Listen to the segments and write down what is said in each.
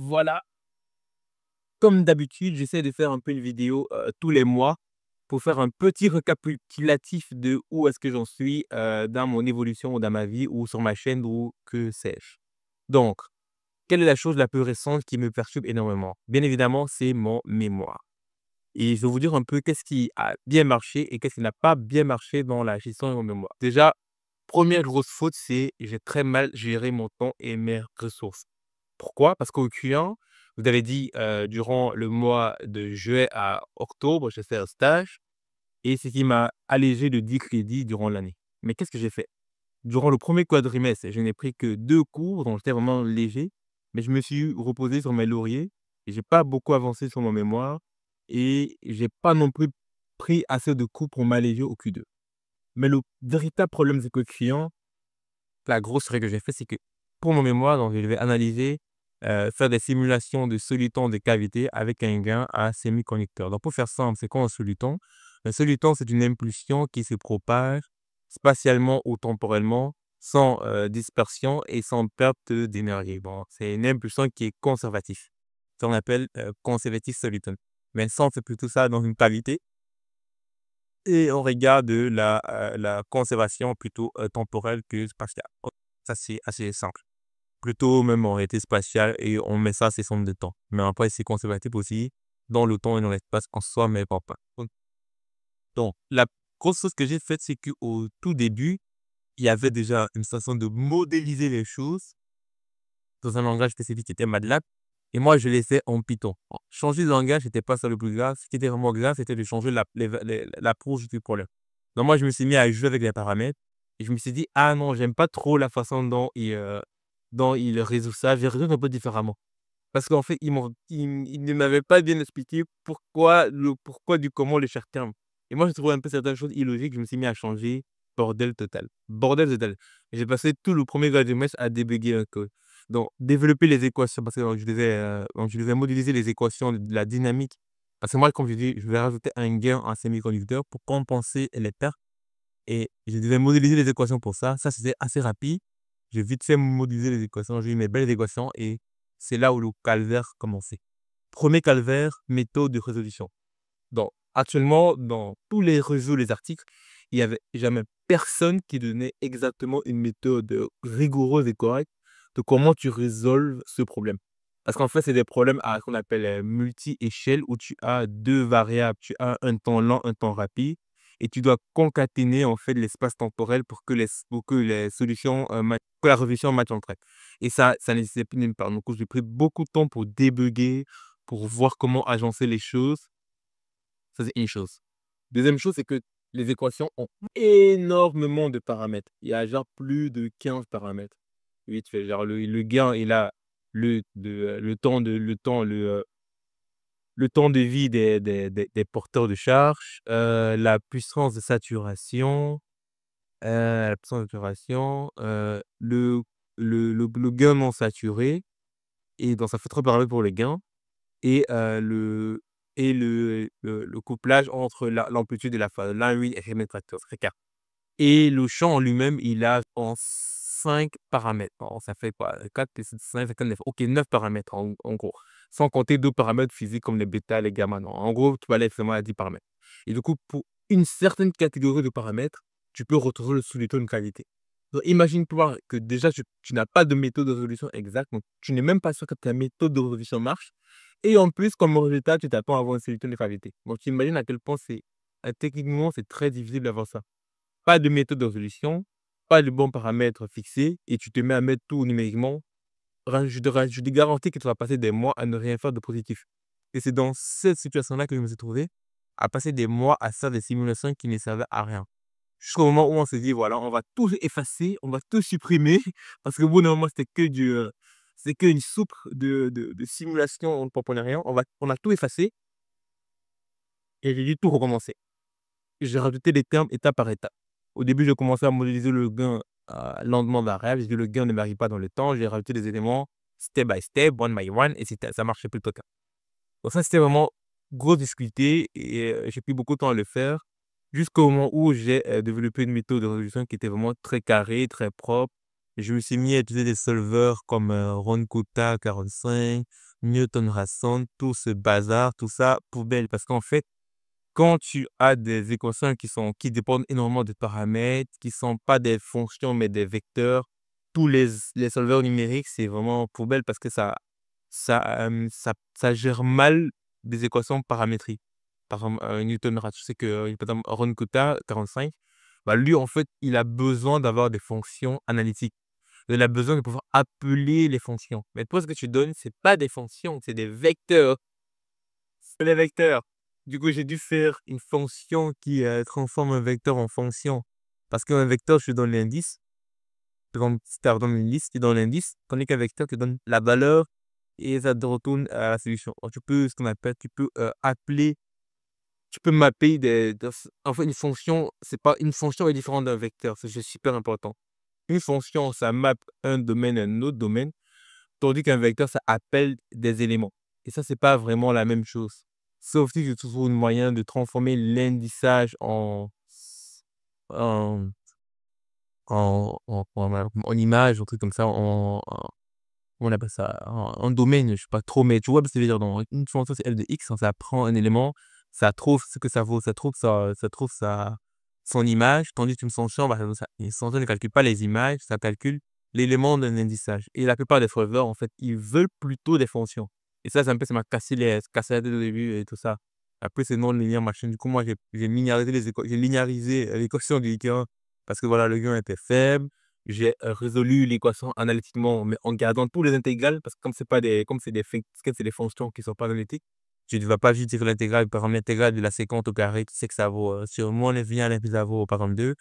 Voilà, comme d'habitude, j'essaie de faire un peu une vidéo, tous les mois pour faire un petit récapitulatif de où est-ce que j'en suis, dans mon évolution ou dans ma vie ou sur ma chaîne ou que sais-je. Donc, quelle est la chose la plus récente qui me perturbe énormément? Bien évidemment, c'est mon mémoire et je vais vous dire un peu qu'est-ce qui a bien marché et qu'est-ce qui n'a pas bien marché dans la gestion de mon mémoire. Déjà, première grosse faute, c'est j'ai très mal géré mon temps et mes ressources. Pourquoi? Parce qu'au client, vous avez dit, durant le mois de juillet à octobre, j'ai fait un stage et ce qui m'a allégé de 10 crédits durant l'année. Mais qu'est-ce que j'ai fait? Durant le premier quadrimestre, je n'ai pris que 2 cours, donc j'étais vraiment léger, mais je me suis reposé sur mes lauriers et j'ai pas beaucoup avancé sur mon mémoire et j'ai pas non plus pris assez de cours pour m'alléger au Q2. Mais le véritable problème, c'est que le client, la grosse règle que j'ai fait, c'est que pour mon mémoire, donc je devais analyser, faire des simulations de solitons de cavité avec un gain à semi-conducteur. Donc pour faire simple, c'est quoi un soliton? Un soliton, c'est une impulsion qui se propage spatialement ou temporellement sans, dispersion et sans perte d'énergie. Bon, c'est une impulsion qui est conservative. Ça, on appelle, conservative soliton. Mais ça, on fait plutôt ça dans une cavité et on regarde la conservation plutôt, temporelle que spatiale. Ça, c'est assez simple. Plutôt même en réalité spatiale et on met ça à ses centres de temps. Mais après, c'est conservatif aussi dans le temps et dans l'espace en soi, mais pas. Donc, la grosse chose que j'ai faite, c'est qu'au tout début, il y avait déjà une façon de modéliser les choses dans un langage spécifique qui était MATLAB. Et moi, je l'ai fait en Python. Bon, changer de langage, c'était pas ça le plus grave. Ce qui était vraiment grave, c'était de changer l'approche du problème. Donc, moi, je me suis mis à jouer avec les paramètres et je me suis dit, ah non, j'aime pas trop la façon dont il résout ça. Je vais résoudre un peu différemment. Parce qu'en fait, il ne m'avait pas bien expliqué le pourquoi du comment de chaque terme. Et moi, je trouvais un peu certaines choses illogiques. Je me suis mis à changer. Bordel total. Bordel total. J'ai passé tout le premier quadrimestre à débugger un code. Donc, développer les équations, parce que donc je devais modéliser les équations de la dynamique. Parce que moi, comme je dis, je vais rajouter un gain en semi-conducteur pour compenser les pertes. Et je devais modéliser les équations pour ça. Ça, c'était assez rapide. J'ai vite fait modéliser les équations. J'ai eu mes belles équations et c'est là où le calvaire commençait. Premier calvaire, méthode de résolution. Donc, actuellement, dans tous les réseaux, les articles, il n'y avait jamais personne qui donnait exactement une méthode rigoureuse et correcte de comment tu résolves ce problème. Parce qu'en fait, c'est des problèmes à ce qu'on appelle multi-échelle où tu as deux variables. Tu as un temps lent, un temps rapide. Et tu dois concaténer en fait l'espace temporel pour que les solutions, que la résolution matche entre elles. Et ça nécessite une part. Donc, j'ai pris beaucoup de temps pour débugger, pour voir comment agencer les choses. Ça, c'est une chose. Deuxième chose, c'est que les équations ont énormément de paramètres. Il y a genre plus de 15 paramètres. Vite fait, genre le gain, il a le temps de vie des porteurs de charge, la puissance de saturation, la puissance de saturation, le gain non saturé, et donc ça fait 3 paramètres pour le gain. Et le couplage entre l'amplitude et la phase. Là, oui, rémétrateur, très clair. Et le champ en lui-même, il a en 5 paramètres. Bon, ça fait quoi? 4 plus 5, ça fait 9. OK, 9 paramètres en gros. Sans compter d'autres paramètres physiques comme les bêta, les gamma. Non, en gros, tu vas aller seulement à 10 paramètres. Et du coup, pour une certaine catégorie de paramètres, tu peux retrouver le sous-ton de qualité. Donc, imagine-toi que déjà, tu n'as pas de méthode de résolution exacte, donc tu n'es même pas sûr que ta méthode de résolution marche. Et en plus, comme résultat, tu t'attends à avoir une solution de qualité. Donc, tu imagines à quel point techniquement, c'est très difficile d'avoir ça. Pas de méthode de résolution, pas de bons paramètres fixés, et tu te mets à mettre tout numériquement. Je te garantis que tu vas passer des mois à ne rien faire de positif. Et c'est dans cette situation-là que je me suis trouvé à passer des mois à faire des simulations qui ne servaient à rien. Jusqu'au moment où on s'est dit, voilà, on va tout effacer, on va tout supprimer, parce que au bout d'un moment, c'est qu'une soupe de simulation, on ne comprenait rien. On a tout effacé et j'ai dû tout recommencer. J'ai rajouté les termes étape par étape. Au début, j'ai commencé à modéliser le gain lentement variable. J'ai dit le gain ne varie pas dans le temps. J'ai rajouté des éléments step by step, one by one, et ça marchait plutôt bien. Donc ça, c'était vraiment grosse difficulté et j'ai pris beaucoup de temps à le faire jusqu'au moment où j'ai développé une méthode de résolution qui était vraiment très carrée, très propre Je me suis mis à utiliser des solveurs comme Roncutta 45, Newton Rason, tout ce bazar, tout ça, poubelle. Parce qu'en fait, quand tu as des équations qui dépendent énormément de paramètres, qui sont pas des fonctions, mais des vecteurs, tous les solveurs numériques, c'est vraiment poubelle parce que ça gère mal des équations paramétriques. Par exemple, Newton-Raphson, je sais que, par exemple, Ron Kutta 45, bah, lui, en fait, il a besoin d'avoir des fonctions analytiques. Il a besoin de pouvoir appeler les fonctions. Mais toi, ce que tu donnes, c'est pas des fonctions, c'est des vecteurs. C'est des vecteurs. Du coup, j'ai dû faire une fonction qui transforme un vecteur en fonction. Parce qu'un vecteur, je te donne l'indice. Par exemple, si tu donnes une liste, tu donnes l'indice, tandis qu'un vecteur te donne la valeur et ça te retourne à la solution. Alors, tu peux, ce qu'on appelle, tu peux appeler, tu peux mapper en fait, une fonction, c'est pas, une fonction est différente d'un vecteur, c'est super important. Une fonction, ça map un domaine à un autre domaine, tandis qu'un vecteur, ça appelle des éléments. Et ça, c'est pas vraiment la même chose. Sauf si je trouve un moyen de transformer l'indissage en, en image, un truc comme ça, on appelle ça, en domaine, je sais pas trop, mais tu vois ce que ça veut dire. Dans une fonction, c'est L de X, ça prend un élément, ça trouve ce que ça vaut, ça trouve son image, tandis qu'une fonction, bah, une fonction ne calcule pas les images, ça calcule l'élément d'un indissage. Et la plupart des solveurs, en fait, ils veulent plutôt des fonctions. Et ça un peu, ça m'a cassé la tête au début et tout ça. Après, c'est non linéaire, machin. Du coup, moi, j'ai linéarisé j'ai linéarisé l'équation du gain parce que voilà, le gain était faible. J'ai résolu l'équation analytiquement, mais en gardant tous les intégrales, parce que comme c'est des fonctions qui sont pas analytiques, tu ne vas pas juste dire l'intégrale, par exemple, l'intégrale de la séquence au carré, tu sais que ça vaut, sur moins l'infini à l'infini, ça vaut, par exemple, 2.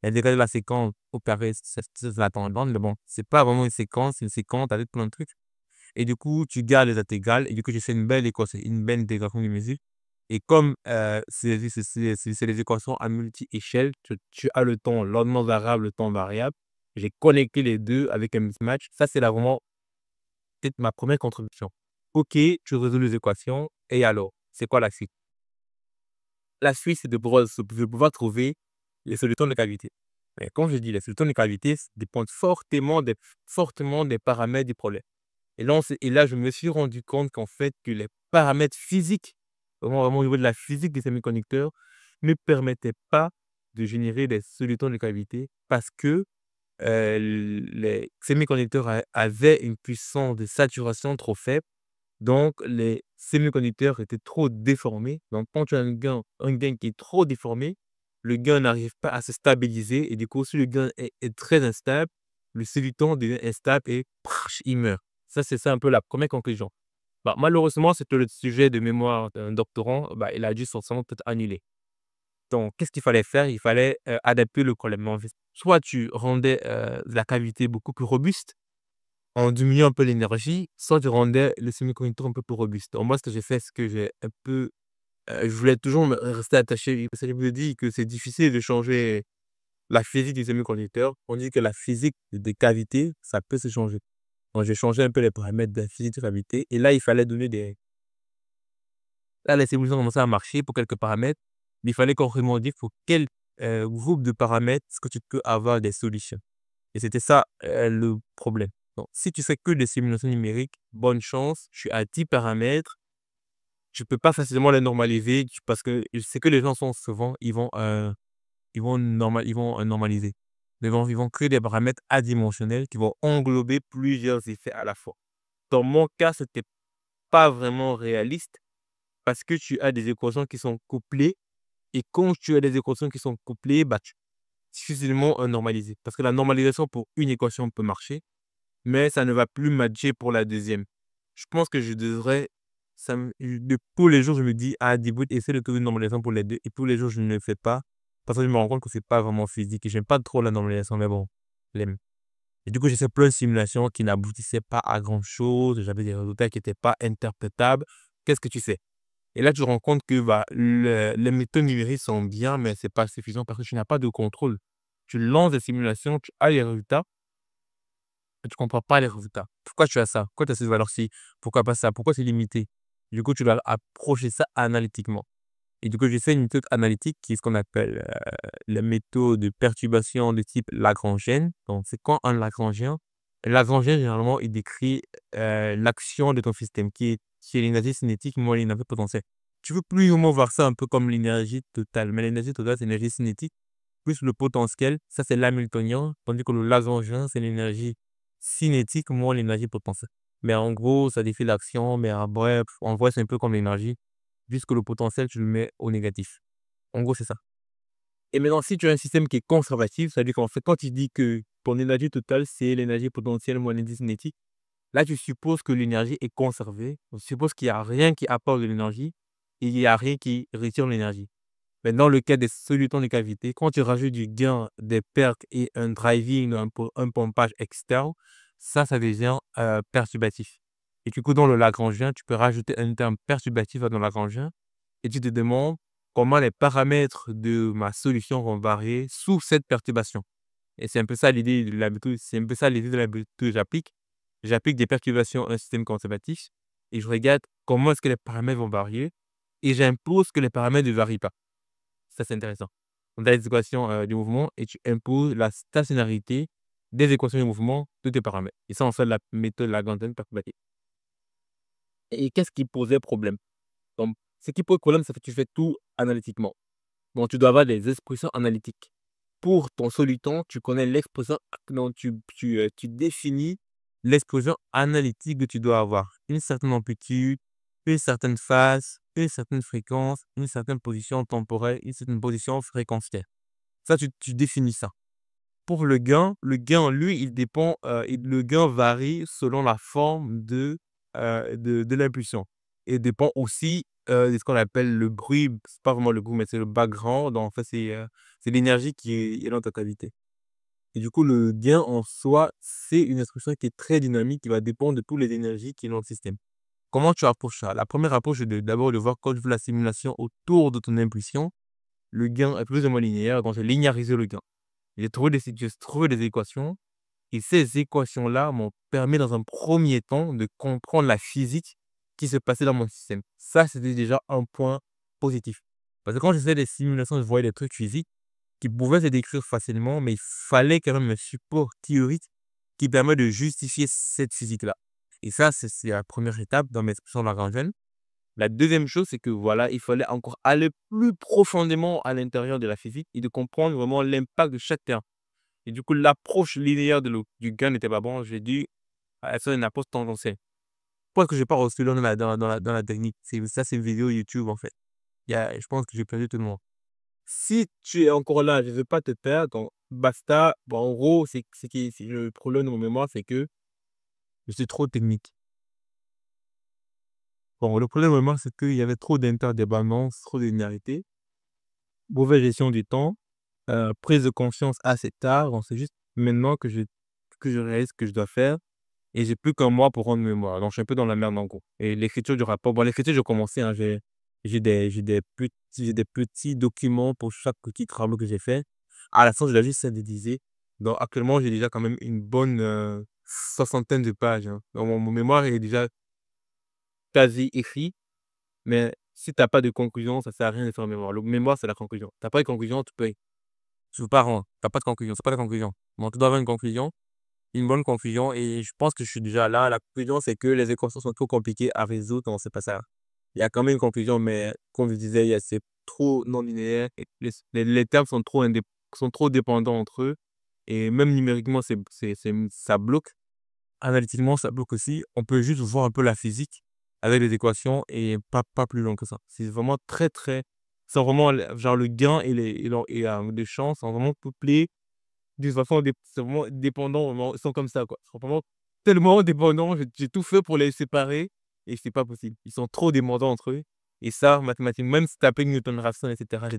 L'intégrale de la séquence au carré, c'est la tangente, mais bon, c'est pas vraiment une séquence, c'est une séquence avec plein de trucs. Et du coup, tu gardes les intégrales, et du coup, j'ai fait une belle équation, une belle intégration de mesure. Et comme c'est les équations à multi-échelle, tu as le temps, l'ordonnance variable, le temps variable. J'ai connecté les deux avec un mismatch. Ça, c'est là vraiment peut-être ma première contribution. OK, tu résous les équations et alors, c'est quoi la suite? La suite, c'est de pouvoir trouver les solutions de gravité. Mais quand je dis les solutions de gravité, ça dépend fortement des paramètres du problème. Et là, je me suis rendu compte qu'en fait, que les paramètres physiques, vraiment au niveau de la physique des semi-conducteurs, ne permettaient pas de générer des solutions de gravité parce que les semi-conducteurs avaient une puissance de saturation trop faible. Donc, les semi-conducteurs étaient trop déformés. Donc, quand tu as un gain qui est trop déformé, le gain n'arrive pas à se stabiliser. Et du coup, si le gain est très instable, le silicon devient instable et il meurt. Ça, c'est ça un peu la première conclusion. Bah, malheureusement, c'était le sujet de mémoire d'un doctorant. Bah, il a dû forcément peut-être annuler. Donc, qu'est-ce qu'il fallait faire? Il fallait adapter le problème. En fait, soit tu rendais la cavité beaucoup plus robuste, en diminuant un peu l'énergie, soit tu rendais le semi-conducteur un peu plus robuste. Donc moi, ce que j'ai fait, c'est que j'ai un peu, je voulais toujours me rester attaché parce que je me dis que c'est difficile de changer la physique du semi-conducteur. On dit que la physique des cavités, ça peut se changer. Donc j'ai changé un peu les paramètres de la physique de cavité et là, il fallait donner des là, les simulations commençaient à marcher pour quelques paramètres, mais il fallait qu'on redise pour quel, groupe de paramètres est-ce que tu peux avoir des solutions. Et c'était ça, le problème. Donc, si tu fais que des simulations numériques, bonne chance, je suis à 10 paramètres, tu peux pas facilement les normaliser parce que c'est que les gens sont souvent, ils vont normaliser. Ils vont créer des paramètres adimensionnels qui vont englober plusieurs effets à la fois. Dans mon cas, c'était pas vraiment réaliste parce que tu as des équations qui sont couplées et quand tu as des équations qui sont couplées, bah, difficilement normaliser. Parce que la normalisation pour une équation peut marcher, mais ça ne va plus matcher pour la deuxième. Je pense que je devrais, de tous les jours, je me dis, ah, Dibout, essaie de trouver une normalisation pour les deux. Et tous les jours, je ne le fais pas. Parce que je me rends compte que c'est pas vraiment physique. Et j'aime pas trop la normalisation, mais bon, l'aime. Et du coup, j'ai fait plein de simulations qui n'aboutissaient pas à grand chose. J'avais des résultats qui n'étaient pas interprétables. Qu'est-ce que tu fais? Et là, tu te rends compte que bah, les méthodes numériques sont bien, mais c'est pas suffisant parce que tu n'as pas de contrôle. Tu lances des simulations, tu as les résultats, mais tu comprends pas les résultats. Pourquoi tu as ça? Pourquoi tu as cette valeur-ci? Pourquoi pas ça? Pourquoi c'est limité? Du coup, tu dois approcher ça analytiquement. Et du coup, j'ai fait une méthode analytique qui est ce qu'on appelle la méthode de perturbation de type lagrangienne. Donc, c'est quoi un lagrangien? Un lagrangien, généralement, il décrit l'action de ton système qui est l'énergie cinétique moins l'énergie potentielle. Tu veux plus ou moins voir ça un peu comme l'énergie totale. Mais l'énergie totale, c'est l'énergie cinétique plus le potentiel. Ça, c'est l'hamiltonien. Tandis que le lagrangien, c'est l'énergie cinétique moins l'énergie potentielle. Mais en gros, ça décrit l'action. Mais en bref, en vrai, c'est un peu comme l'énergie. Puisque le potentiel, tu le mets au négatif. En gros, c'est ça. Et maintenant, si tu as un système qui est conservatif, c'est-à-dire qu'en fait, quand tu dis que ton énergie totale, c'est l'énergie potentielle moins l'énergie cinétique, là, tu supposes que l'énergie est conservée. On suppose qu'il n'y a rien qui apporte de l'énergie et il n'y a rien qui retire l'énergie. Mais dans le cas des solutons de cavité, quand tu rajoutes du gain, des pertes et un driving, un pompage externe, ça devient perturbatif. Et du coup, dans le Lagrangien, tu peux rajouter un terme perturbatif dans le Lagrangien et tu te demandes comment les paramètres de ma solution vont varier sous cette perturbation. Et c'est un peu ça l'idée de la méthode, c'est un peu ça l'idée de la méthode que j'applique. J'applique des perturbations à un système conservatif et je regarde comment est-ce que les paramètres vont varier et j'impose que les paramètres ne varient pas. Ça, c'est intéressant. On a les équations du mouvement et tu imposes la stationnarité des équations du mouvement de tes paramètres. Et ça, on fait la méthode Lagrangienne perturbative. Et qu'est-ce qui posait problème? Donc, ce qui pose problème, c'est que tu fais tout analytiquement. Donc, tu dois avoir des expressions analytiques. Pour ton soluton, tu connais l'expression, non, tu définis l'expression analytique que tu dois avoir. Une certaine amplitude, une certaine phase, une certaine fréquence, une certaine position temporelle, une certaine position fréquentielle. Ça, tu définis ça. Pour le gain, lui, il dépend, le gain varie selon la forme de l'impulsion. Et dépend aussi de ce qu'on appelle le bruit, c'est pas vraiment le bruit, mais c'est le background. Donc, en fait, c'est l'énergie qui est dans ta cavité. Et du coup, le gain en soi, c'est une instruction qui est très dynamique, qui va dépendre de toutes les énergies qui sont dans le système. Comment tu approches ça? La première approche, c'est d'abord de voir quand tu fais la simulation autour de ton impulsion, le gain est plus ou moins linéaire, donc j'ai linéarisé le gain. J'ai trouvé des équations et ces équations-là m'ont permis dans un premier temps de comprendre la physique qui se passait dans mon système. Ça, c'était déjà un point positif. Parce que quand je faisais des simulations, je voyais des trucs physiques qui pouvaient se décrire facilement, mais il fallait quand même un support théorique qui permet de justifier cette physique-là. Et ça, c'est la première étape dans mes expressions lagrangiennes. La deuxième chose, c'est que voilà, il fallait encore aller plus profondément à l'intérieur de la physique et de comprendre vraiment l'impact de chaque terme. Et du coup, l'approche linéaire du gain n'était pas bon. J'ai dû faire une approche tendentielle. Pourquoi est-ce que je n'ai pas reçu dans la technique? C'est une vidéo YouTube, en fait. Je pense que j'ai perdu tout le monde. Si tu es encore là, je ne veux pas te perdre, donc basta. Bon, en gros, c'est le problème de mon mémoire, c'est que je suis trop technique. Bon, le problème de mon mémoire, c'est qu'il y avait trop d'interdépendance, trop de linéarité, mauvaise gestion du temps, prise de conscience assez tard. Donc, c'est juste maintenant que je réalise ce que je dois faire et j'ai plus qu'un mois pour rendre mémoire. Donc, je suis un peu dans la merde en gros. Et l'écriture du rapport, bon, l'écriture, j'ai commencé, hein, j'ai des petits documents pour chaque petit travail que j'ai fait. À la fin, je l'ai juste synthétisé. Donc, actuellement, j'ai déjà quand même une bonne soixantaine de pages, hein. Donc, mon mémoire est déjà quasi écrit. Mais si tu as pas de conclusion, ça sert à rien de faire un mémoire. Le mémoire, c'est la conclusion. Tu as pas de conclusion, tu peux pas rendre. Tu as pas de conclusion, c'est pas la conclusion. Donc, tu dois avoir une conclusion, une bonne conclusion et je pense que je suis déjà là. La conclusion, c'est que les équations sont trop compliquées à résoudre, donc c'est pas ça. Il y a quand même une conclusion, mais comme je disais, c'est trop non linéaire et les termes sont trop dépendants entre eux et même numériquement, ça bloque. Analytiquement, ça bloque aussi. On peut juste voir un peu la physique avec les équations et pas plus long que ça. C'est vraiment très, très. C'est vraiment genre le gain les champs sont vraiment couplés d'une façon. C'est vraiment dépendant. Ils sont comme ça, quoi. Ils sont vraiment tellement dépendants. J'ai tout fait pour les séparer et c'est pas possible. Ils sont trop dépendants entre eux. Et ça, mathématiquement, même si tu appliques Newton-Raphson, etc.,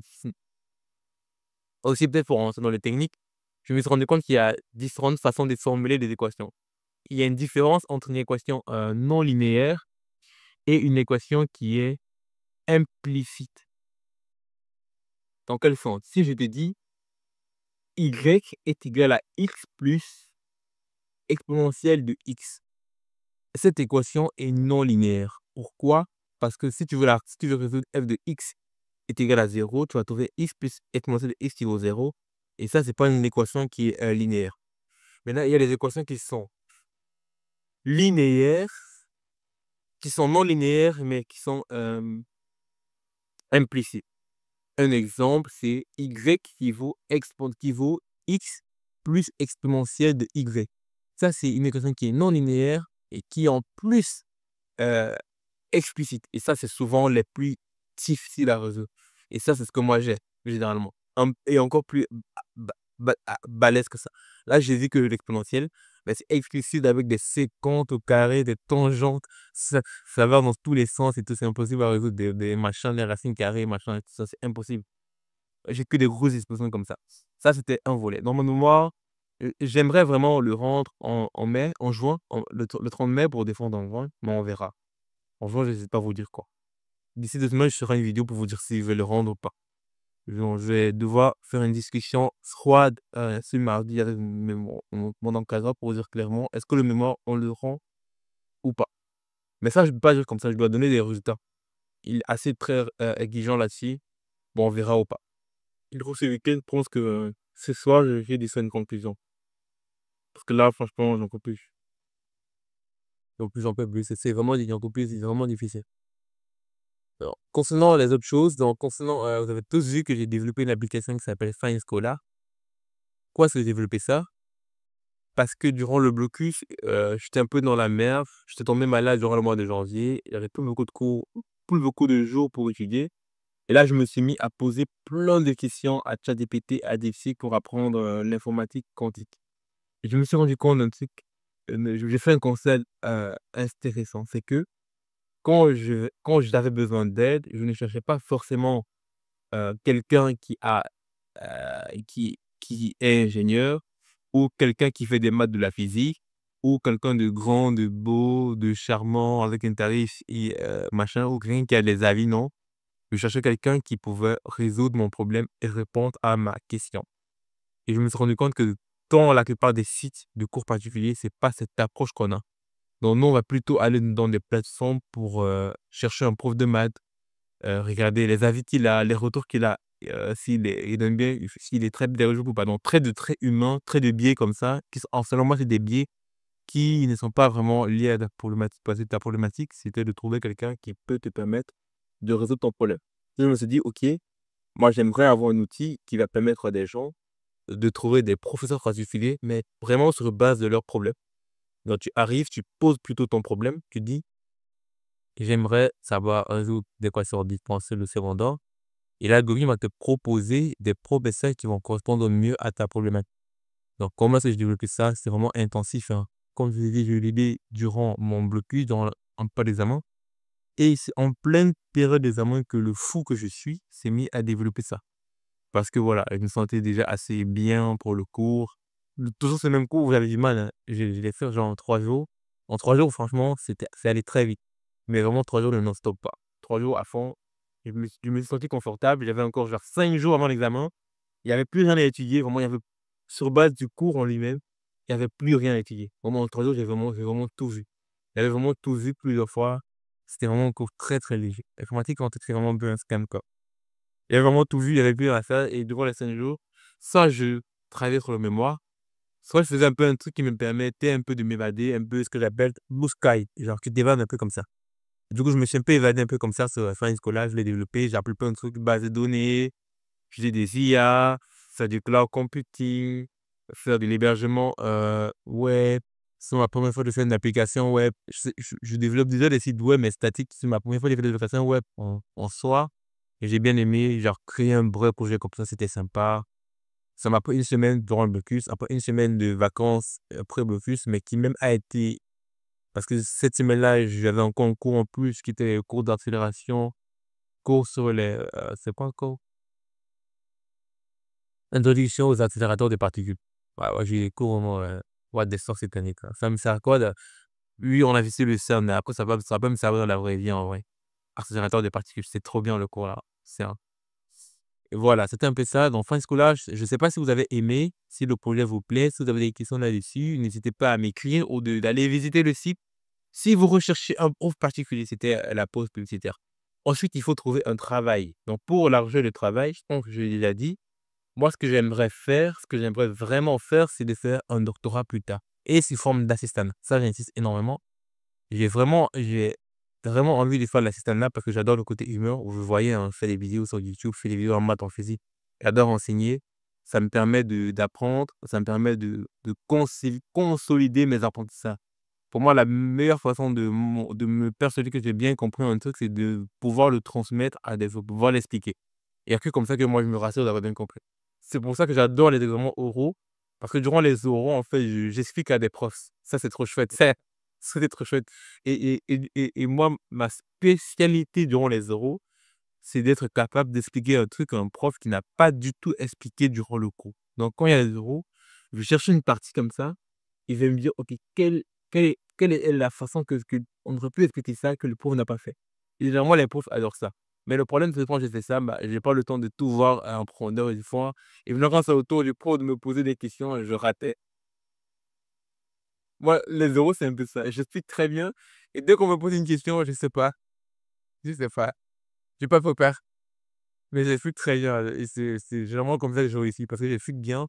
aussi peut-être pour rentrer dans les techniques, je me suis rendu compte qu'il y a différentes façons de formuler des équations. Il y a une différence entre une équation non linéaire et une équation qui est implicite. Dans quel sens? Si je te dis y est égal à x plus exponentielle de x, cette équation est non linéaire. Pourquoi? Parce que si tu veux résoudre f de x, est égal à 0, tu vas trouver x plus exponentielle de x qui vaut 0. Et ça, c'est pas une équation qui est linéaire. Maintenant, il y a des équations qui sont linéaires, qui sont non linéaires, mais qui sont implicites. Un exemple, c'est y qui vaut x plus exponentielle de y. Ça, c'est une équation qui est non linéaire et qui est en plus explicite. Et ça, c'est souvent les plus difficiles à résoudre. Et ça, c'est ce que moi j'ai, généralement. Et encore plus balèze que ça. Là, j'ai dit que l'exponentielle, ben, c'est explicite avec des séquentes au carré, des tangentes. Ça va dans tous les sens et tout. C'est impossible à résoudre des machins, des racines carrées, machin, tout ça. C'est impossible. J'ai que des grosses expressions comme ça. Ça, c'était un volet. Dans mon mémoire, j'aimerais vraiment le rendre en mai, en juin, le 30 mai pour défendre en juin, mais on verra. En juin, je ne sais pas vous dire quoi. D'ici 2 semaines, je ferai une vidéo pour vous dire si je vais le rendre ou pas. Donc, je vais devoir faire une discussion froide ce mardi avec mon encadreur pour vous dire clairement est-ce que le mémoire, on le rend ou pas. Mais ça, je ne peux pas dire comme ça, je dois donner des résultats. Il est assez très exigeant là-dessus. Bon, on verra ou pas. Il faut ce week-end, je pense que ce soir, je vais dire une conclusion. Parce que là, franchement, j'en peux plus. J'en peux plus. J'en peux plus, c'est vraiment difficile. Alors, concernant les autres choses, vous avez tous vu que j'ai développé une application qui s'appelle Fine Scholar. Pourquoi est-ce que j'ai développé ça? Parce que durant le blocus, j'étais un peu dans la merde. J'étais tombé malade durant le mois de janvier. Il y avait plus beaucoup de cours, plus beaucoup de jours pour étudier. Et là, je me suis mis à poser plein de questions à ChatGPT, à DeepSeek pour apprendre l'informatique quantique. Et je me suis rendu compte d'un truc, j'ai fait un constat intéressant, c'est que quand j'avais besoin d'aide, je ne cherchais pas forcément quelqu'un qui est ingénieur ou quelqu'un qui fait des maths, de la physique ou quelqu'un de grand, de beau, de charmant avec un tarif et machin ou quelqu'un qui a des avis, non. Je cherchais quelqu'un qui pouvait résoudre mon problème et répondre à ma question. Et je me suis rendu compte que dans la plupart des sites de cours particuliers, c'est pas cette approche qu'on a. Donc nous, on va plutôt aller dans des plateformes pour chercher un prof de maths, regarder les avis qu'il a, les retours qu'il a, il aime bien, s'il est très des ou pardon, très de traits humains, très de biais comme ça, qui sont, selon moi, c'est des biais qui ne sont pas vraiment liés à ta problématique. Parce que ta problématique, c'était de trouver quelqu'un qui peut te permettre de résoudre ton problème. Je me suis dit, OK, moi, j'aimerais avoir un outil qui va permettre à des gens de trouver des professeurs particuliers, mais vraiment sur base de leurs problèmes. Donc, tu arrives, tu poses plutôt ton problème, tu dis, j'aimerais savoir résoudre l'équation différentielle de secondaire. Et l'algorithme va te proposer des professeurs qui vont correspondre mieux à ta problématique. Donc, comment est-ce que je développe ça? C'est vraiment intensif, hein. Comme je l'ai dit durant mon blocus, en pas d'examen. Et c'est en pleine période d'examen que le fou que je suis s'est mis à développer ça. Parce que voilà, je me sentais déjà assez bien pour le cours. Toujours ce même cours, j'avais du mal, hein. Je l'ai fait genre en 3 jours. En 3 jours, franchement, c'est allé très vite. Mais vraiment 3 jours de non-stop pas. 3 jours à fond. Je me suis senti confortable. J'avais encore genre 5 jours avant l'examen. Il n'y avait plus rien à étudier. Vraiment, il y avait, sur base du cours en lui-même, il n'y avait plus rien à étudier. Vraiment, en 3 jours, j'ai vraiment tout vu. J'avais vraiment tout vu plusieurs fois. C'était vraiment un cours très, très léger. L'informatique, en fait, c'est vraiment un peu un scam, quoi. Il y avait vraiment tout vu, il y avait plus rien à faire. Et durant les 5 jours, soit je travaillais sur le mémoire, soit je faisais un peu un truc qui me permettait un peu de m'évader, un peu ce que j'appelle blue sky. Genre, tu t'évades un peu comme ça. Du coup, je me suis un peu évadé un peu comme ça sur Fine Scholar. Je l'ai développé. J'ai appris plein de trucs, base de données, j'ai des IA, faire du cloud computing, faire de l'hébergement web. C'est ma première fois de faire une application web. Je développe déjà des sites web, mais statiques. C'est ma première fois de faire des applications web en soi. Et j'ai bien aimé, genre, créer un vrai projet comme ça, c'était sympa. Ça m'a pris une semaine durant le blocus, après une semaine de vacances après le blocus, mais qui même a été, parce que cette semaine-là, j'avais encore un cours en plus qui était cours d'accélération, cours sur c'est pas encore, introduction aux accélérateurs de particules. Ouais, ouais, j'ai des cours vraiment, what des sorts cette année, quoi. Ça me sert à quoi oui, on a visité le CERN, mais après, ça va pas me servir dans la vraie vie, en vrai. Accélérateur de particules, c'est trop bien le cours là. Et voilà, c'était un peu ça. Donc, fin scolaire, je ne sais pas si vous avez aimé, si le projet vous plaît, si vous avez des questions là-dessus, n'hésitez pas à m'écrire ou d'aller visiter le site. Si vous recherchez un prof particulier, c'était la pause publicitaire. Ensuite, il faut trouver un travail. Donc pour la recherche de travail, je pense que je l'ai déjà dit, moi ce que j'aimerais faire, ce que j'aimerais vraiment faire, c'est de faire un doctorat plus tard et sous forme d'assistant. Ça, j'insiste énormément. J'ai vraiment envie de faire l'assistanat parce que j'adore le côté humain. Vous voyez, hein, je fais des vidéos sur YouTube, je fais des vidéos en maths, en physique. J'adore enseigner. Ça me permet d'apprendre, ça me permet de consolider mes apprentissages. Pour moi, la meilleure façon de me persuader que j'ai bien compris un truc, c'est de pouvoir le transmettre à des autres, pouvoir l'expliquer. Il y a que comme ça que moi, je me rassure d'avoir bien compris. C'est pour ça que j'adore les examens oraux, parce que durant les oraux, en fait, j'explique à des profs. Ça, c'est trop chouette. C'est trop chouette. Et moi, ma spécialité durant les oraux, c'est d'être capable d'expliquer un truc à un prof qui n'a pas du tout expliqué durant le cours. Donc, quand il y a les oraux, je vais chercher une partie comme ça, il va me dire: «OK, quelle est la façon que on aurait pu expliquer ça que le prof n'a pas fait?» Et généralement, les profs adorent ça. Mais le problème, c'est que quand j'ai fait ça, bah, j'ai pas le temps de tout voir en profondeur une fois. Et maintenant, quand c'est au tour du prof de me poser des questions, je ratais. Moi, les euros, c'est un peu ça. J'explique très bien et dès qu'on me pose une question, je sais pas, je sais pas. J'ai pas trop peur, mais j'explique très bien et c'est généralement comme ça que je réussis parce que j'explique bien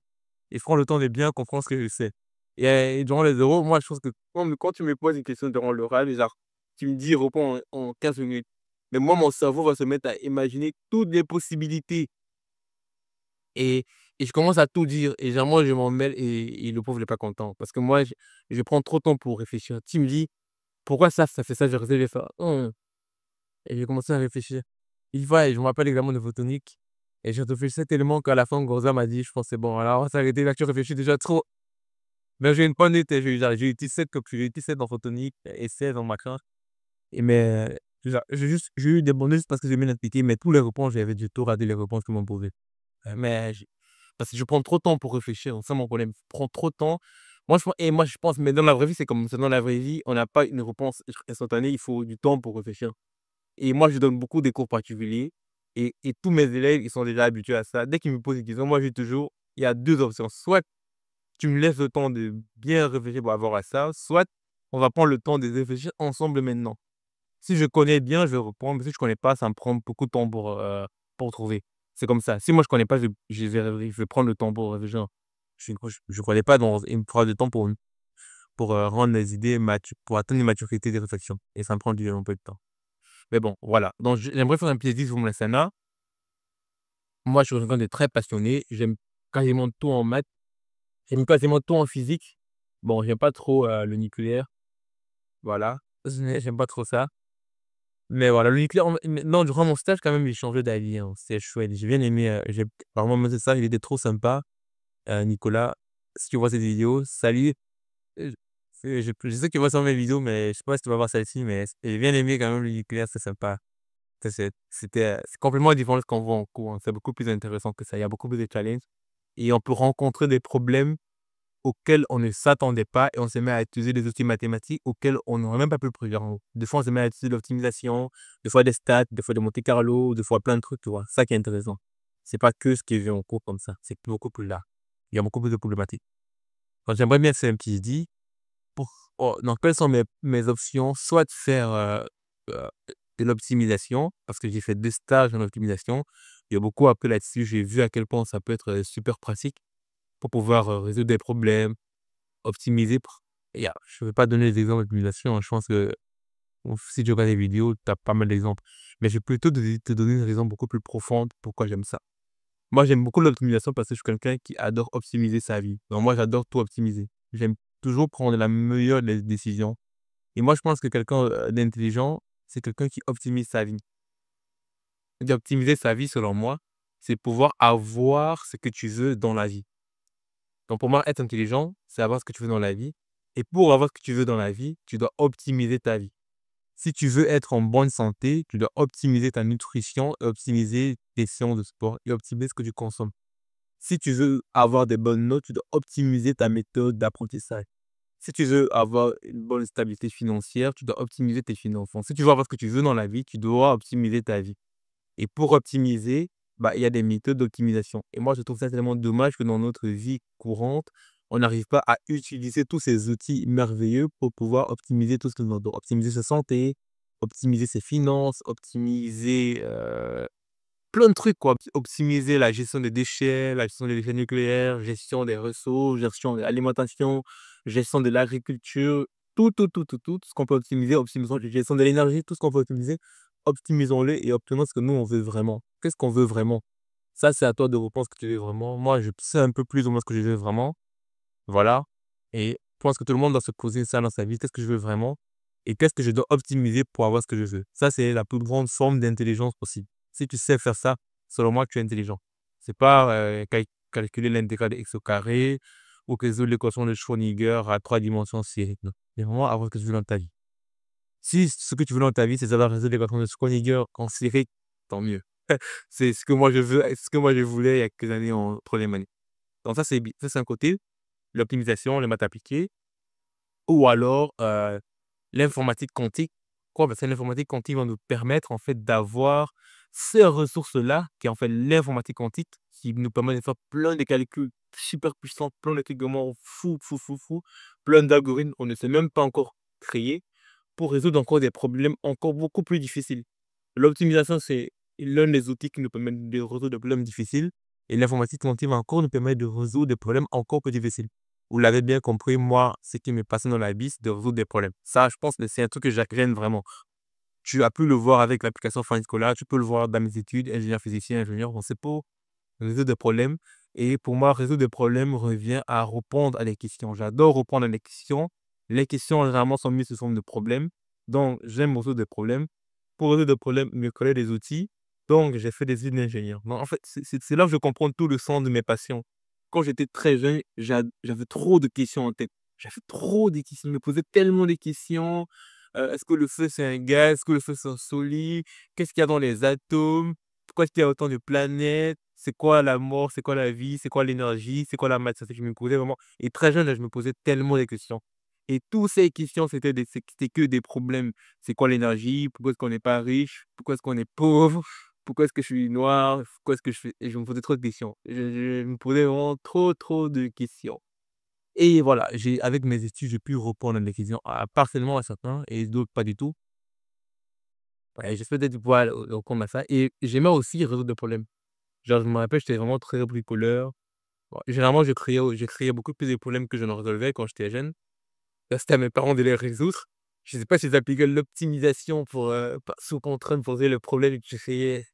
et je prends le temps de bien comprendre ce que je sais. Et durant les euros, moi, je pense que quand tu me poses une question durant l'oral, genre, tu me dis: «Réponds en 15 minutes». Mais moi, mon cerveau va se mettre à imaginer toutes les possibilités et je commence à tout dire et généralement, je m'en mêle et le pauvre il est pas content parce que moi, je prends trop de temps pour réfléchir. Tu me dis: «Pourquoi ça fait ça?» Je vais faire: «Mmh». Et j'ai commencé à réfléchir. Une fois, je me rappelle l'examen de photonique et je réfléchissais tellement qu'à la fin, Gonza m'a dit: «Je pense c'est bon, alors on va s'arrêter là, tu réfléchis déjà trop». Mais j'ai une bonne note, j'ai eu 17 comme j'ai eu 17 en photonique et 16 en machin et mais j'ai eu des bonnes notes juste parce que j'ai bien appliqué, mais tous les réponses, j'avais du tout raté les réponses qu'ils m'ont posées. Mais parce que je prends trop de temps pour réfléchir, c'est ça mon problème. Je prends trop de temps. Moi je pense, mais dans la vraie vie, c'est comme ça. Dans la vraie vie, on n'a pas une réponse instantanée, il faut du temps pour réfléchir. Et moi, je donne beaucoup des cours particuliers et tous mes élèves, ils sont déjà habitués à ça. Dès qu'ils me posent une question, moi, je dis toujours, il y a 2 options. Soit tu me laisses le temps de bien réfléchir par rapport à ça, soit on va prendre le temps de réfléchir ensemble maintenant. Si je connais bien, je vais répondre, mais si je connais pas, ça me prend beaucoup de temps pour trouver. C'est comme ça. Si moi je connais pas, je vais prendre le temps pour réfléchir. Je connais pas, donc il me faudra du temps pour rendre les idées pour atteindre une maturité de réflexion et ça me prend un peu de temps. Mais bon, voilà. Donc j'aimerais faire un petit sur mon SNA. Moi, je suis quelqu'un de très passionné. J'aime quasiment tout en maths. J'aime quasiment tout en physique. Bon, j'aime pas trop, le nucléaire, voilà. J'aime pas trop ça. Mais voilà, le nucléaire, mais non, durant mon stage, quand même, j'ai changé d'avis, hein. C'est chouette. J'ai bien aimé, vraiment, moi, c'est ça, il était trop sympa, Nicolas. Si tu vois cette vidéo, salut. Heu, je sais que tu vois sûrement mes vidéos, mais je sais pas si tu vas voir celle-ci, mais j'ai bien aimé quand même le nucléaire, c'est sympa. C'est complètement différent de ce qu'on voit en cours, hein. C'est beaucoup plus intéressant que ça. Il y a beaucoup plus de challenges et on peut rencontrer des problèmes auxquels on ne s'attendait pas et on se met à utiliser des outils mathématiques auxquels on n'aurait même pas pu le prévoir. Des fois, on se met à utiliser de l'optimisation, des fois des stats, des fois des Monte Carlo, des fois plein de trucs, tu vois? Ça qui est intéressant. C'est pas que ce qui est vu en cours comme ça, c'est beaucoup plus large. Il y a beaucoup plus de problématiques. Donc j'aimerais bien faire un PhD pour donc quelles sont mes options? Soit de faire, heu, de l'optimisation, parce que j'ai fait 2 stages en optimisation. Il y a beaucoup appris là-dessus. J'ai vu à quel point ça peut être, super pratique pour pouvoir, résoudre des problèmes, optimiser pr je ne vais pas donner des exemples d'optimisation, hein. Je pense que si tu regardes des vidéos, tu as pas mal d'exemples. Mais je vais plutôt te donner une raison beaucoup plus profonde pourquoi j'aime ça. Moi, j'aime beaucoup l'optimisation parce que je suis quelqu'un qui adore optimiser sa vie. Donc moi, j'adore tout optimiser. J'aime toujours prendre la meilleure des décisions. Et moi, je pense que quelqu'un, d'intelligent, c'est quelqu'un qui optimise sa vie. D'optimiser sa vie, selon moi, c'est pouvoir avoir ce que tu veux dans la vie. Donc pour moi, être intelligent, c'est avoir ce que tu veux dans la vie. Et pour avoir ce que tu veux dans la vie, tu dois optimiser ta vie. Si tu veux être en bonne santé, tu dois optimiser ta nutrition, optimiser tes séances de sport et optimiser ce que tu consommes. Si tu veux avoir des bonnes notes, tu dois optimiser ta méthode d'apprentissage. Si tu veux avoir une bonne stabilité financière, tu dois optimiser tes finances. Donc, si tu veux avoir ce que tu veux dans la vie, tu dois optimiser ta vie. Et pour optimiser, bah, il y a des méthodes d'optimisation. Et moi, je trouve ça tellement dommage que dans notre vie courante, on n'arrive pas à utiliser tous ces outils merveilleux pour pouvoir optimiser tout ce que nous avons. Optimiser sa santé, optimiser ses finances, optimiser, plein de trucs quoi. Optimiser la gestion des déchets, la gestion des déchets nucléaires, gestion des ressources, gestion de l'alimentation, gestion de l'agriculture, tout ce qu'on peut optimiser, optimisons la gestion de l'énergie, tout ce qu'on peut optimiser, optimisons-le et obtenons ce que nous on veut vraiment. Qu'est-ce qu'on veut vraiment? Ça, c'est à toi de reprendre ce que tu veux vraiment. Moi, je sais un peu plus ou moins ce que je veux vraiment. Voilà. Et je pense que tout le monde doit se poser ça dans sa vie. Qu'est-ce que je veux vraiment? Et qu'est-ce que je dois optimiser pour avoir ce que je veux? Ça, c'est la plus grande forme d'intelligence possible. Si tu sais faire ça, selon moi, tu es intelligent. C'est pas calculer l'intégral de x au carré ou résoudre l'équation de Schrödinger à 3 dimensions sphériques. Non. C'est vraiment avoir ce que tu veux dans ta vie. Si ce que tu veux dans ta vie, c'est savoir résoudre l'équation de Schrödinger en sphérique, tant mieux. C'est ce que moi je veux, ce que moi je voulais il y a quelques années en troisième année. Donc ça, c'est un côté, l'optimisation, les maths appliquées, ou alors l'informatique quantique. Quoi? Parce que l'informatique quantique va nous permettre en fait d'avoir ces ressources-là, qui est en fait l'informatique quantique, qui nous permet de faire plein de calculs super puissants, plein de trucs vraiment fou, plein d'algorithmes qu'on ne sait même pas encore créer pour résoudre encore des problèmes encore beaucoup plus difficiles. L'optimisation, c'est l'un des outils qui nous permet de résoudre des problèmes difficiles et l'informatique quantique va encore nous permettre de résoudre des problèmes encore plus difficiles. Vous l'avez bien compris, moi, ce qui me passe dans la vie, c'est de résoudre des problèmes. Ça, je pense que c'est un truc que j'agrène vraiment. Tu as pu le voir avec l'application Fin Scolaire, tu peux le voir dans mes études, ingénieur physicien, ingénieur, on sait pour résoudre des problèmes. Et pour moi, résoudre des problèmes revient à répondre à des questions. J'adore répondre à des questions. Les questions, généralement, sont mises sous forme de problèmes. Donc, j'aime résoudre des problèmes. Pour résoudre des problèmes, il me connaît des outils. Donc, j'ai fait des études d'ingénieur. Donc, en fait, c'est là que je comprends tout le sens de mes passions. Quand j'étais très jeune, j'avais trop de questions en tête. J'avais trop de questions. Je me posais tellement de questions. Est-ce que le feu, c'est un gaz? Est-ce que le feu, c'est un solide? Qu'est-ce qu'il y a dans les atomes? Pourquoi est-ce qu'il y a autant de planètes? C'est quoi la mort? C'est quoi la vie? C'est quoi l'énergie? C'est quoi la matière? C'est que je me posais vraiment. Et très jeune, là, je me posais tellement de questions. Et toutes ces questions, c'était que des problèmes. C'est quoi l'énergie? Pourquoi est-ce qu'on n'est pas riche? Pourquoi est-ce qu'on est pauvre? Pourquoi est-ce que je suis noir? Pourquoi est-ce que je fais... Et je me posais trop de questions. Je me posais vraiment trop de questions. Et voilà, avec mes études, j'ai pu répondre à des questions, partiellement à certains et d'autres pas du tout. Ouais, j'espère peut-être pouvoir répondre à ça. Et j'aimais aussi résoudre des problèmes. Genre, je me rappelle, j'étais vraiment très bricoleur. Bon, généralement, je créais beaucoup plus de problèmes que je ne résolvais quand j'étais jeune. Là, c'était à mes parents de les résoudre. Je ne sais pas si ils appliquaient l'optimisation pour, sous contrainte pour résoudre le problème que je créais.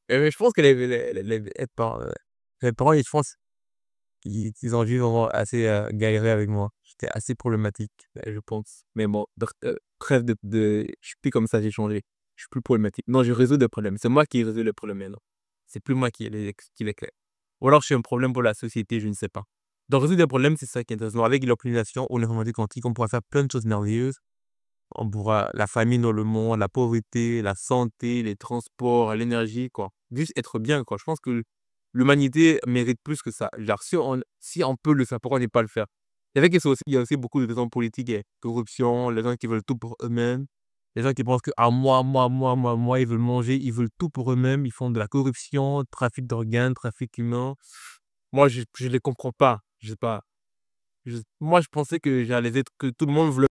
Mais je pense que les parents, je pense, ils ont dû vraiment assez galérer avec moi. J'étais assez problématique, je pense. Mais bon, trêve je suis plus comme ça, j'ai changé. Je suis plus problématique. Non, je résous des problèmes. C'est moi qui résous les problèmes maintenant. C'est plus moi qui les crée. Ou alors, je suis un problème pour la société, je ne sais pas. Donc, résoudre des problèmes, c'est ça qui est intéressant. Avec l'optimisation ou l'informatique quantique, on pourra faire plein de choses merveilleuses. On pourra, la famine dans le monde, la pauvreté, la santé, les transports, l'énergie, quoi. Juste être bien, quoi. Je pense que l'humanité mérite plus que ça. Genre, si on peut le faire, pourquoi ne pas le faire? C'est vrai il y a aussi beaucoup de raisons politiques et corruption, les gens qui veulent tout pour eux-mêmes, les gens qui pensent que moi, ils veulent manger, ils veulent tout pour eux-mêmes, ils font de la corruption, trafic d'organes, trafic humain. Moi, je les comprends pas. Je sais pas. Moi, je pensais que j'allais être, que tout le monde voulait